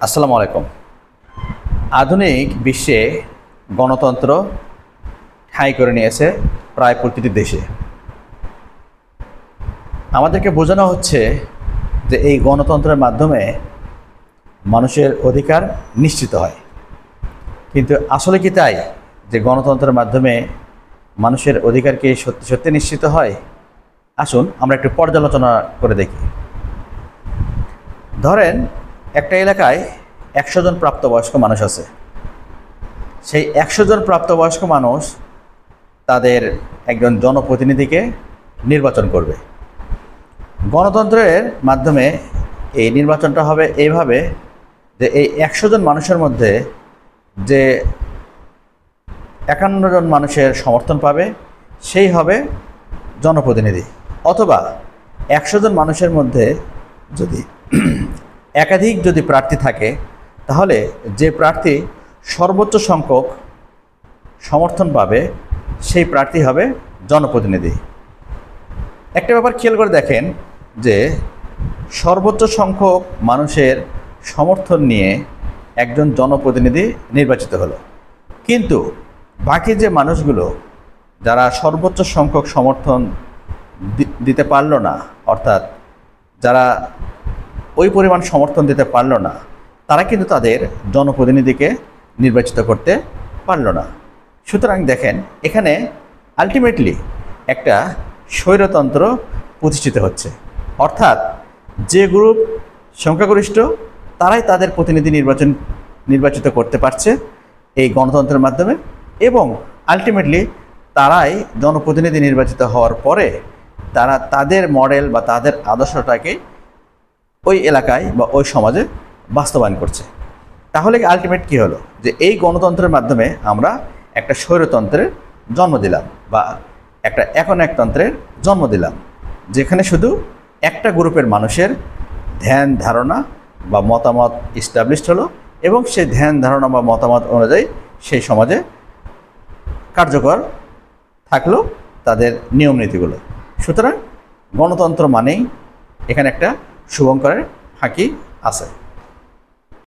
আসসালামু আলাইকুম। আধুনিক বিশ্বে গণতন্ত্র ঠাঁই করে নিয়েছে প্রায় প্রতিটি দেশে। আমাদেরকে বোঝানো হচ্ছে যে এই গণতন্ত্রের মাধ্যমে মানুষের অধিকার নিশ্চিত হয়, কিন্তু আসলে কি তাই যে গণতন্ত্রের মাধ্যমে মানুষের অধিকার কি সত্যি সত্যি নিশ্চিত হয়? আসুন আমরা একটু পর্যালোচনা করে দেখি। ধরেন একটা এলাকায় 100 জন প্রাপ্তবয়স্ক মানুষ আছে। সেই 100 জন প্রাপ্তবয়স্ক মানুষ তাদের একজন জনপ্রতিনিধিকে নির্বাচন করবে। গণতন্ত্রের মাধ্যমে এই নির্বাচনটা হবে এইভাবে যে এই 100 জন মানুষের মধ্যে যে 51 জন মানুষের সমর্থন পাবে সেই হবে জনপ্রতিনিধি, অথবা 100 জন মানুষের মধ্যে যদি একাধিক যদি প্রার্থী থাকে তাহলে যে প্রার্থী সর্বোচ্চ সংখ্যক সমর্থন পাবে সেই প্রার্থী হবে জনপ্রতিনিধি। একটা ব্যাপার খেয়াল করে দেখেন যে সর্বোচ্চ সংখ্যক মানুষের সমর্থন নিয়ে একজন জনপ্রতিনিধি নির্বাচিত হলো, কিন্তু বাকি যে মানুষগুলো যারা সর্বোচ্চ সংখ্যক সমর্থন দিতে পারলো না, অর্থাৎ যারা ওই পরিমাণ সমর্থন দিতে পারলো না, তারা কিন্তু তাদের জনপ্রতিনিধিকে নির্বাচিত করতে পারল না। সুতরাং দেখেন এখানে আলটিমেটলি একটা স্বৈরতন্ত্র প্রতিষ্ঠিত হচ্ছে, অর্থাৎ যে গ্রুপ সংখ্যাগরিষ্ঠ তারাই তাদের প্রতিনিধি নির্বাচিত করতে পারছে এই গণতন্ত্রের মাধ্যমে, এবং আলটিমেটলি তারাই জনপ্রতিনিধি নির্বাচিত হওয়ার পরে তারা তাদের মডেল বা তাদের আদর্শটাকে ওই এলাকায় বা ওই সমাজে বাস্তবায়ন করছে। তাহলে আলটিমেট কী হলো যে এই গণতন্ত্রের মাধ্যমে আমরা একটা স্বৈরতন্ত্রের জন্ম দিলাম বা একটা একনায়কতন্ত্রের জন্ম দিলাম, যেখানে শুধু একটা গ্রুপের মানুষের ধ্যান ধারণা বা মতামত ইস্টাবলিশড হলো এবং সেই ধ্যান ধারণা বা মতামত অনুযায়ী সেই সমাজে কার্যকর থাকলো তাদের নিয়মনীতিগুলো। সুতরাং গণতন্ত্র মানেই এখানে একটা শুভঙ্করের ফাঁকি আছে।